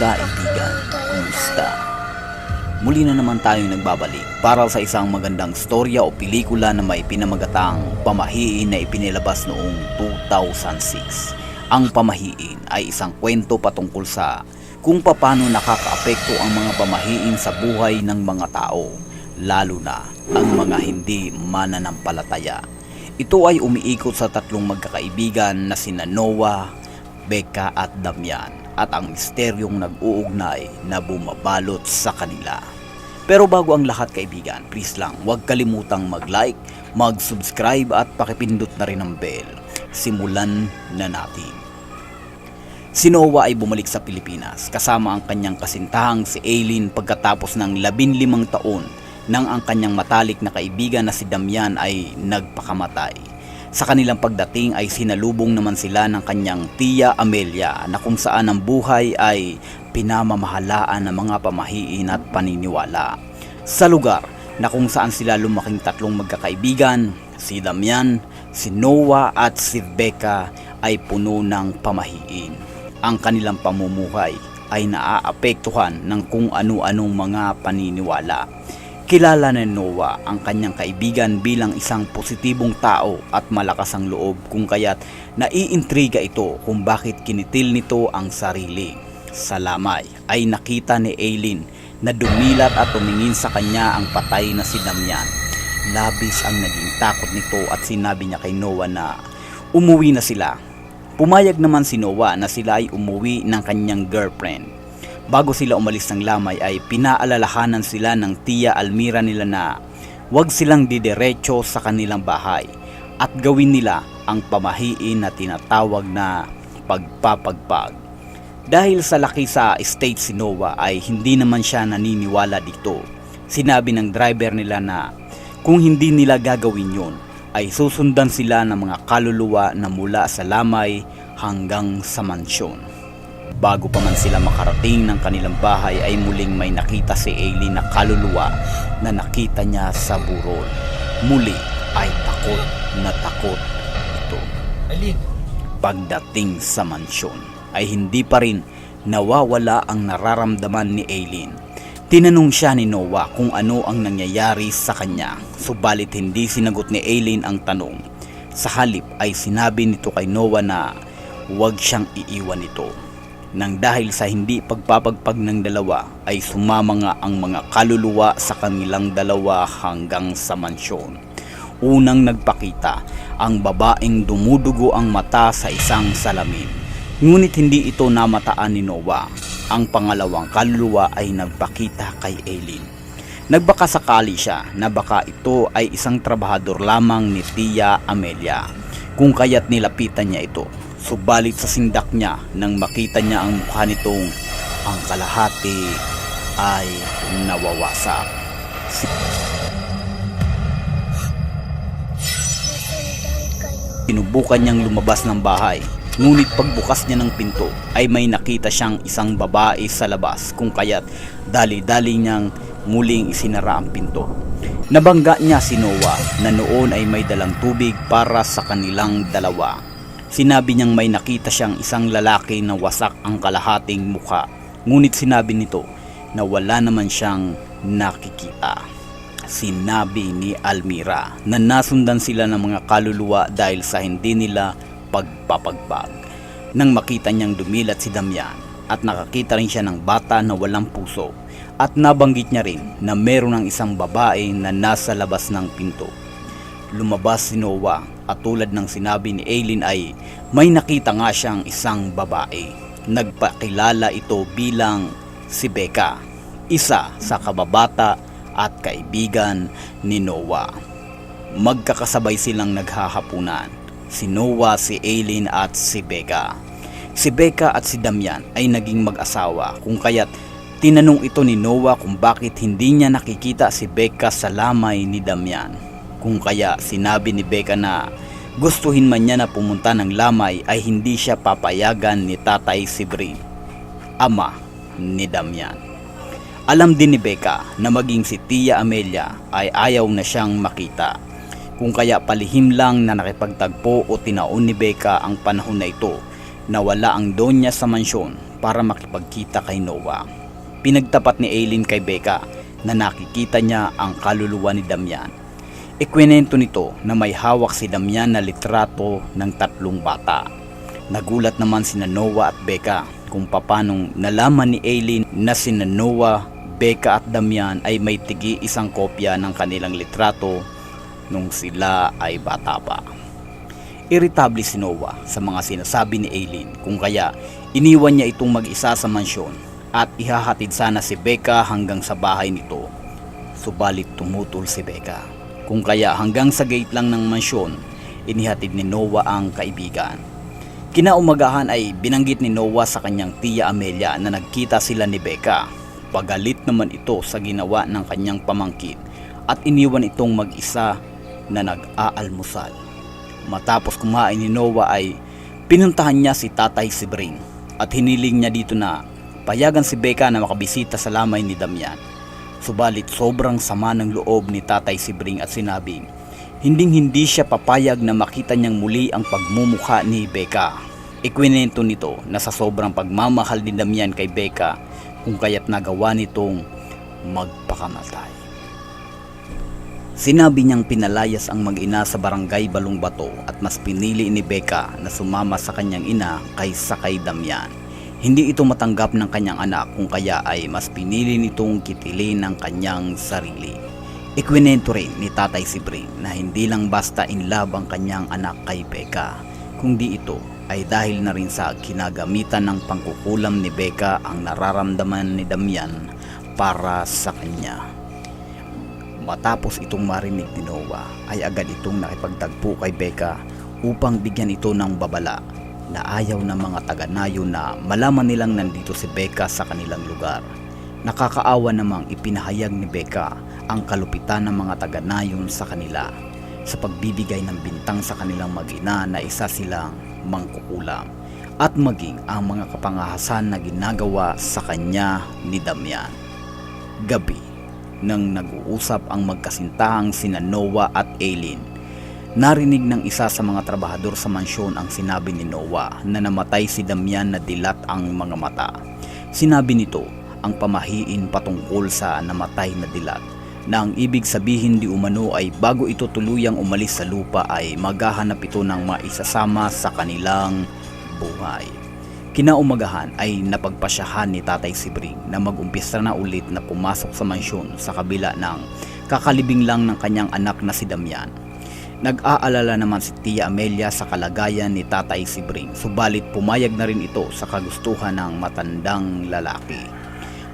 Kaibigan, kumusta? Muli na naman tayong nagbabalik para sa isang magandang storya o pelikula na may pinamagatang Pamahiin na ipinilabas noong 2006. Ang Pamahiin ay isang kwento patungkol sa kung paano nakakaapekto ang mga pamahiin sa buhay ng mga tao, lalo na ang mga hindi mananampalataya. Ito ay umiikot sa tatlong magkakaibigan na sina Noah, Becca at Damian, at ang misteryong nag-uugnay na bumabalot sa kanila. Pero bago ang lahat kaibigan, please lang huwag kalimutang mag-like, mag-subscribe at pakipindot na rin ang bell. Simulan na natin. Si Noah ay bumalik sa Pilipinas kasama ang kanyang kasintahang si Aileen pagkatapos ng 15 taon nang ang kanyang matalik na kaibigan na si Damian ay nagpakamatay. Sa kanilang pagdating ay sinalubong naman sila ng kanyang tiya Amelia na kung saan ang buhay ay pinamamahalaan ng mga pamahiin at paniniwala. Sa lugar na kung saan sila lumaking tatlong magkakaibigan, si Damian, si Noah at si Becca ay puno ng pamahiin. Ang kanilang pamumuhay ay naaapektuhan ng kung ano-anong mga paniniwala. Kilala ni Noah ang kanyang kaibigan bilang isang positibong tao at malakas ang loob kung kaya't naiintriga ito kung bakit kinitil nito ang sarili. Sa lamay ay nakita ni Aileen na dumilat at tumingin sa kanya ang patay na si Damian. Labis ang naging takot nito at sinabi niya kay Noah na umuwi na sila. Pumayag naman si Noah na sila ay umuwi ng kanyang girlfriend. Bago sila umalis ng lamay ay pinaalalahanan sila ng tiya Almira nila na huwag silang didiretso sa kanilang bahay at gawin nila ang pamahiin na tinatawag na pagpapagpag. Dahil sa laki sa estate si Noah ay hindi naman siya naniniwala dito. Sinabi ng driver nila na kung hindi nila gagawin yun ay susundan sila ng mga kaluluwa na mula sa lamay hanggang sa mansyon. Bago pa man sila makarating ng kanilang bahay ay muling may nakita si Aileen na kaluluwa na nakita niya sa burol. Muli ay takot na takot ito. Pagdating sa mansyon ay hindi pa rin nawawala ang nararamdaman ni Aileen. Tinanong siya ni Noah kung ano ang nangyayari sa kanya, subalit hindi sinagot ni Aileen ang tanong. Sa halip ay sinabi nito kay Noah na huwag siyang iiwan nito. Nang dahil sa hindi pagpapagpag ng dalawa ay sumama nga ang mga kaluluwa sa kanilang dalawa hanggang sa mansyon. Unang nagpakita ang babaeng dumudugo ang mata sa isang salamin. Ngunit hindi ito namataan ni Noah. Ang pangalawang kaluluwa ay nagpakita kay Aileen. Nagbakasakali siya na baka ito ay isang trabahador lamang ni Tia Amelia, kung kaya't nilapitan niya ito. Subalit sa sindak niya nang makita niya ang mukha nitong ang kalahati ay nawawasak. Sinubukan niyang lumabas ng bahay. Ngunit pagbukas niya ng pinto ay may nakita siyang isang babae sa labas kung kaya't dali-dali niyang muling isinara ang pinto. Nabangga niya si Noah na noon ay may dalang tubig para sa kanilang dalawa. Sinabi niyang may nakita siyang isang lalaki na wasak ang kalahating mukha. Ngunit sinabi nito na wala naman siyang nakikita. Sinabi ni Almira na nasundan sila ng mga kaluluwa dahil sa hindi nila pagpapagpag. Nang makita niyang dumilat si Damian at nakakita rin siya ng bata na walang puso at nabanggit niya rin na meron ng isang babae na nasa labas ng pinto. Lumabas si Noah at tulad ng sinabi ni Aileen ay may nakita nga siyang isang babae. Nagpakilala ito bilang si Becca, isa sa kababata at kaibigan ni Noah. Magkakasabay silang naghahapunan. Si Noah, si Aileen at si Becca. Si Becca at si Damian ay naging mag-asawa kung kaya't tinanong ito ni Noah kung bakit hindi niya nakikita si Becca sa lamay ni Damian. Kung kaya sinabi ni Becca na gustuhin man niya na pumunta ng lamay ay hindi siya papayagan ni Tatay Sibrin, ama ni Damian. Alam din ni Becca na maging si Tia Amelia ay ayaw na siyang makita. Kung kaya palihim lang na nakipagtagpo o tinaon ni Becca ang panahon na ito na wala ang donya sa mansyon para makipagkita kay Noah. Pinagtapat ni Aileen kay Becca na nakikita niya ang kaluluwa ni Damian. Ikwinento nito na may hawak si Damian na litrato ng 3 bata. Nagulat naman sina Noah at Becca kung papanong nalaman ni Aileen na sina Noah, Becca at Damian ay may tigi isang kopya ng kanilang litrato nung sila ay bata pa. Irritable si Noah sa mga sinasabi ni Aileen kung kaya iniwan niya itong mag-isa sa mansyon at ihahatid sana si Becca hanggang sa bahay nito. Subalit tumutol si Becca. Kung kaya hanggang sa gate lang ng mansyon, inihatid ni Noah ang kaibigan. Kinaumagahan ay binanggit ni Noah sa kanyang tiya Amelia na nagkita sila ni Becca. Pagalit naman ito sa ginawa ng kanyang pamangkin at iniwan itong mag-isa na nag-aalmusal. Matapos kumain ni Noah ay pinuntahan niya si Tatay Sibring at hiniling niya dito na payagan si Becca na makabisita sa lamay ni Damian. Subalit sobrang sama ng loob ni Tatay Sibring at sinabing hindi siya papayag na makita niyang muli ang pagmumukha ni Becca. Ikwinento nito na sa sobrang pagmamahal ni Damian kay Becca kung kaya't nagawa nitong magpakamatay. Sinabi niyang pinalayas ang mag-ina sa barangay Balongbato at mas pinili ni Becca na sumama sa kanyang ina kaysa kay Damian. Hindi ito matanggap ng kanyang anak kung kaya ay mas pinili nitong kitilin ng kanyang sarili. Ikwinento rin ni Tatay Sibring na hindi lang basta in love ang kanyang anak kay Becca, kundi ito ay dahil na rin sa kinagamitan ng pangkukulam ni Becca ang nararamdaman ni Damian para sa kanya. Matapos itong marinig ni Noah ay agad itong nakipagtagpo kay Becca upang bigyan ito ng babala na ayaw ng mga taga-Nayon na malaman nilang nandito si Becca sa kanilang lugar. Nakakaawa namang ipinahayag ni Becca ang kalupitan ng mga taga-Nayon sa kanila sa pagbibigay ng bintang sa kanilang mag-ina na isa silang mangkukulam at maging ang mga kapangahasan na ginagawa sa kanya ni Damian. Gabi nang nag-uusap ang magkasintahang sina Noah at Aileen, narinig ng isa sa mga trabahador sa mansyon ang sinabi ni Noah na namatay si Damian na dilat ang mga mata. Sinabi nito ang pamahiin patungkol sa namatay na dilat na ang ibig sabihin di umano ay bago ito tuluyang umalis sa lupa ay maghahanap ito ng maisasama sa kanilang buhay. Kinaumagahan ay napagpasyahan ni Tatay Sibring na mag-umpisa na ulit na pumasok sa mansyon sa kabila ng kakalibing lang ng kanyang anak na si Damian. Nag-aalala naman si Tia Amelia sa kalagayan ni Tatay Sibring, subalit pumayag na rin ito sa kagustuhan ng matandang lalaki.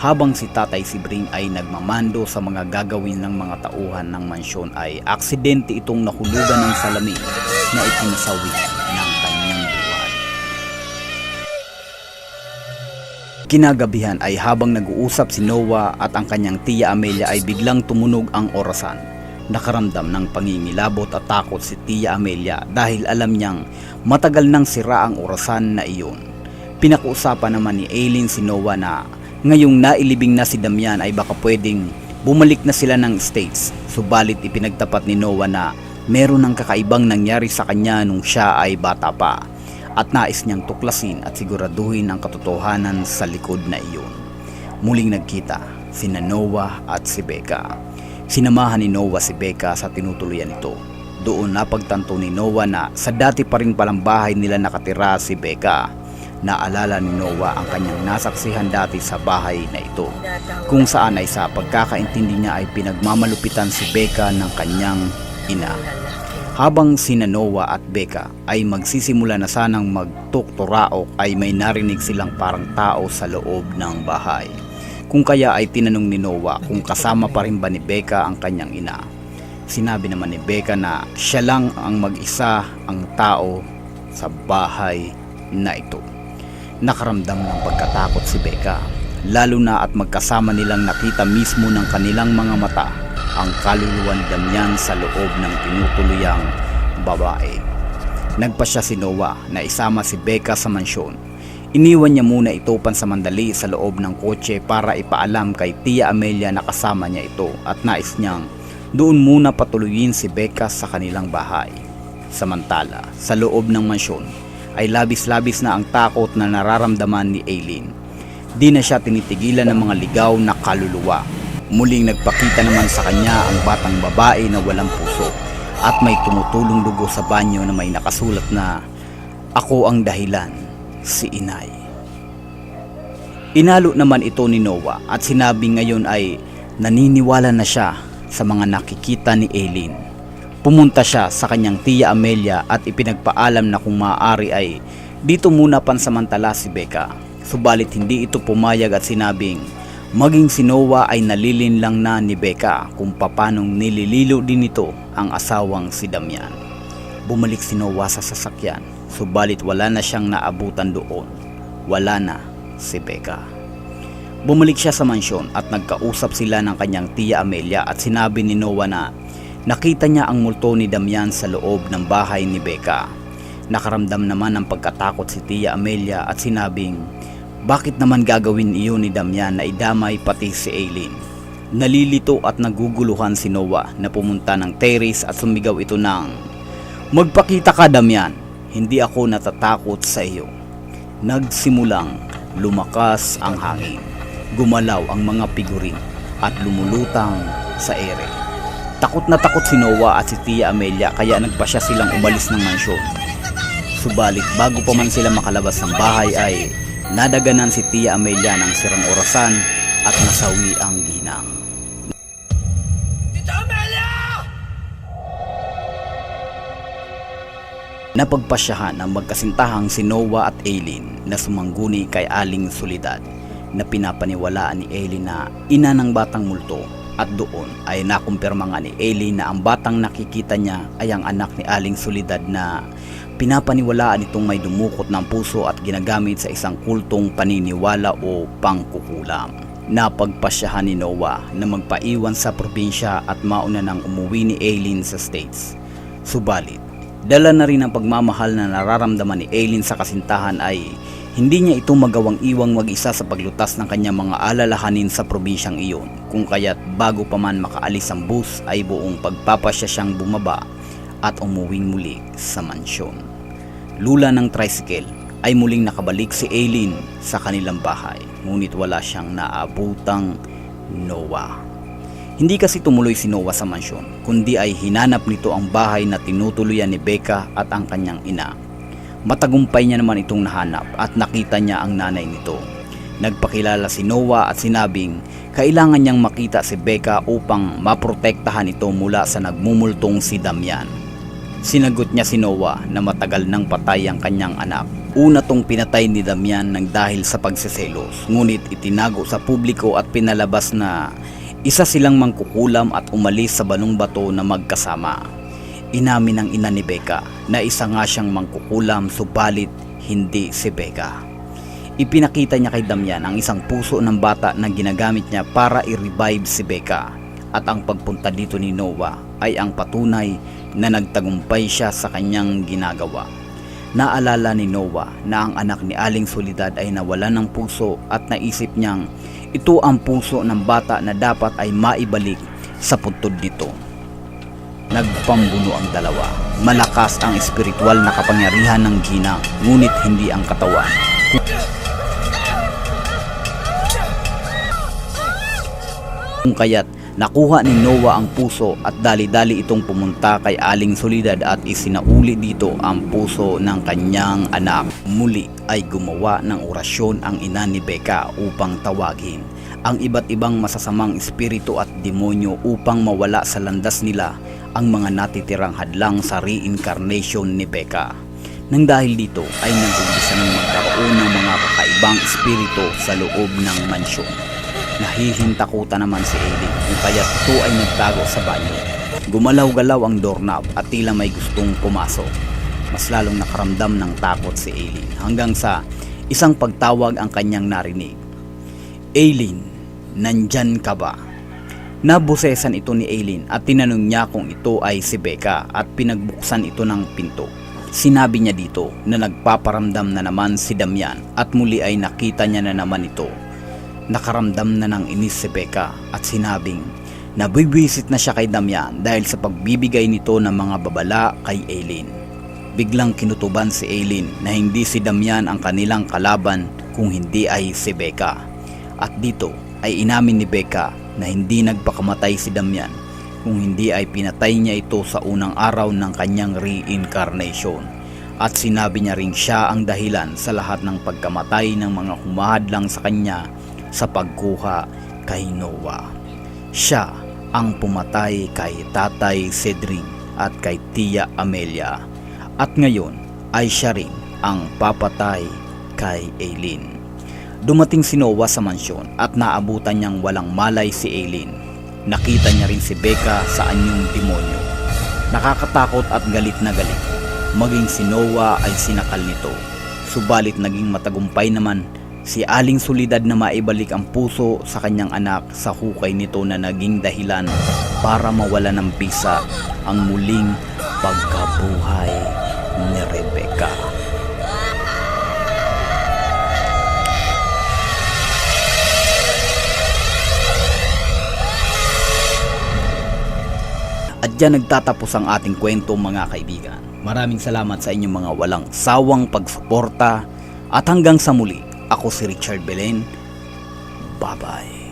Habang si Tatay Sibring ay nagmamando sa mga gagawin ng mga tauhan ng mansyon ay aksidente itong nahulugan ng salamin na ikinasawi ng kanyang buhay. Kinagabihan ay habang nag-uusap si Noah at ang kanyang Tia Amelia ay biglang tumunog ang orasan. Nakaramdam ng pangingilabot at takot si Tia Amelia dahil alam niyang matagal nang sira ang orasan na iyon. Pinakuusapan naman ni Aileen si Noah na ngayong nailibing na si Damian ay baka pwedeng bumalik na sila ng States. Subalit ipinagtapat ni Noah na meron ng kakaibang nangyari sa kanya nung siya ay bata pa at nais niyang tuklasin at siguraduhin ang katotohanan sa likod na iyon. Muling nagkita sina Noah at si Becca. Sinamahan ni Noah si Becca sa tinutuluyan nito. Doon napagtanto ni Noah na sa dati pa rin palang bahay nila nakatira si Becca. Naalala ni Noah ang kanyang nasaksihan dati sa bahay na ito, kung saan ay sa pagkakaintindi niya ay pinagmamalupitan si Becca ng kanyang ina. Habang sina Noah at Becca ay magsisimula na sanang magtukturaok ay may narinig silang parang tao sa loob ng bahay. Kung kaya ay tinanong ni Noah kung kasama pa rin ba ni Becca ang kanyang ina. Sinabi naman ni Becca na siya lang ang mag-isa ang tao sa bahay na ito. Nakaramdam ng pagkatakot si Becca, lalo na at magkasama nilang nakita mismo ng kanilang mga mata ang kaluluwa ni Damian sa loob ng tinutuluyang babae. Nagpasya si Noah na isama si Becca sa mansyon. Iniwan niya muna ito pansamandali sa loob ng kotse para ipaalam kay Tia Amelia na kasama niya ito at nais niyang doon muna patuluyin si Becca sa kanilang bahay. Samantala, sa loob ng mansyon ay labis-labis na ang takot na nararamdaman ni Aileen. Di na siya tinitigilan ng mga ligaw na kaluluwa. Muling nagpakita naman sa kanya ang batang babae na walang puso at may tumutulong dugo sa banyo na may nakasulat na, "Ako ang dahilan, si Inay." Inalo naman ito ni Noah at sinabi ngayon ay naniniwala na siya sa mga nakikita ni Aileen. Pumunta siya sa kanyang tiya Amelia at ipinagpaalam na kung maaari ay dito muna pansamantala si Becca. Subalit hindi ito pumayag at sinabing maging si Noah ay nalilinlang na ni Becca kung papanong nilililo din ito ang asawang si Damian. Bumalik si Noah sa sasakyan, subalit wala na siyang naabutan doon. Wala na si Becca. Bumalik siya sa mansyon at nagkausap sila ng kanyang tiya Amelia at sinabi ni Noah na nakita niya ang multo ni Damian sa loob ng bahay ni Becca. Nakaramdam naman ng pagkatakot si tiya Amelia at sinabing, bakit naman gagawin iyon ni Damian na idamay pati si Aileen? Nalilito at naguguluhan si Noah na pumunta ng terrace at sumigaw ito ng, "Magpakita ka, Damian, hindi ako natatakot sa iyo." Nagsimulang lumakas ang hangin, gumalaw ang mga figurin at lumulutang sa ere. Takot na takot si Noah at si Tia Amelia kaya nagpasya silang umalis ng mansyon. Subalit bago pa man sila makalabas ng bahay ay nadaganan si Tia Amelia ng sirang orasan at nasawi ang ginang. Tita Amelia! Napagpasyahan ng magkasintahang si Noah at Aileen na sumangguni kay Aling Soledad na pinapaniwalaan ni Aileen na ina ng batang multo, at doon ay nakumpirma nga ni Aileen na ang batang nakikita niya ay ang anak ni Aling Soledad na pinapaniwalaan itong may dumukot ng puso at ginagamit sa isang kultong paniniwala o pangkukulam. Napagpasyahan ni Noah na magpaiwan sa probinsya at mauna nang umuwi ni Aileen sa States. Subalit, dala na rin ang pagmamahal na nararamdaman ni Aileen sa kasintahan ay hindi niya ito magawang iwang mag-isa sa paglutas ng kanyang mga alalahanin sa probinsyang iyon, kung kaya't bago pa man makaalis ang bus ay buong pagpapasya siyang bumaba at umuwing muli sa mansyon. Lula ng tricycle ay muling nakabalik si Aileen sa kanilang bahay, ngunit wala siyang naabutang Noah. Hindi kasi tumuloy si Noah sa mansyon, kundi ay hinanap nito ang bahay na tinutuluyan ni Becca at ang kanyang ina. Matagumpay niya naman itong nahanap at nakita niya ang nanay nito. Nagpakilala si Noah at sinabing kailangan niyang makita si Becca upang maprotektahan ito mula sa nagmumultong si Damian. Sinagot niya si Noah na matagal nang patay ang kanyang anak. Una tong pinatay ni Damian ng dahil sa pagseselos, ngunit itinago sa publiko at pinalabas na isa silang mangkukulam at umalis sa Banong Bato na magkasama. Inamin ng ina ni Becca na isa nga siyang mangkukulam subalit hindi si Becca. Ipinakita niya kay Damian ang isang puso ng bata na ginagamit niya para i-revive si Becca, at ang pagpunta dito ni Noah ay ang patunay na nagtagumpay siya sa kanyang ginagawa. Naalala ni Noah na ang anak ni Aling Soledad ay nawalan ng puso at naisip niyang ito ang puso ng bata na dapat ay maibalik sa puntod nito. Nagpambuno ang dalawa. Malakas ang espiritual na kapangyarihan ng ginang, ngunit hindi ang katawan. Kung kaya't nakuha ni Noah ang puso at dali-dali itong pumunta kay Aling Soledad at isinauli dito ang puso ng kanyang anak. Muli ay gumawa ng orasyon ang ina ni Becca upang tawagin ang iba't ibang masasamang espiritu at demonyo upang mawala sa landas nila ang mga natitirang hadlang sa reincarnation ni Becca. Nang dahil dito ay nag-umpisa ng magkaroon ng mga kakaibang espiritu sa loob ng mansyon. Nahihintakutan naman si Aileen kung kaya ito ay nagtago sa banyo. Gumalaw-galaw ang doorknob at tila may gustong pumasok. Mas lalong nakaramdam ng takot si Aileen hanggang sa isang pagtawag ang kanyang narinig. "Aileen, nandyan ka ba?" Nabusesan ito ni Aileen at tinanong niya kung ito ay si Becca at pinagbuksan ito ng pinto. Sinabi niya dito na nagpaparamdam na naman si Damian at muli ay nakita niya na naman ito. Nakaramdam na ng inis si Becca at sinabing nabibwisit na siya kay Damian dahil sa pagbibigay nito ng mga babala kay Aileen. biglang kinutuban si Aileen na hindi si Damian ang kanilang kalaban kung hindi ay si Becca. At dito ay inamin ni Becca na hindi nagpakamatay si Damian kung hindi ay pinatay niya ito sa unang araw ng kanyang reincarnation. At sinabi niya ring siya ang dahilan sa lahat ng pagkamatay ng mga humahadlang sa kanya sa pagkuha kay Noah. Siya ang pumatay kay Tatay Cedric at kay Tia Amelia. At ngayon ay siya rin ang papatay kay Aileen. Dumating si Noah sa mansyon at naabutan niyang walang malay si Aileen. Nakita niya rin si Becca sa anyong demonyo. Nakakatakot at galit na galit. Maging si Noah ay sinakal nito. Subalit naging matagumpay naman si Aling Soledad na maibalik ang puso sa kanyang anak sa hukay nito na naging dahilan para mawala ng bisa ang muling pagkabuhay ni Rebecca. At dyan nagtatapos ang ating kwento, mga kaibigan. Maraming salamat sa inyong mga walang sawang pagsuporta at hanggang sa muli, ako si Richard Belen. Bye-bye.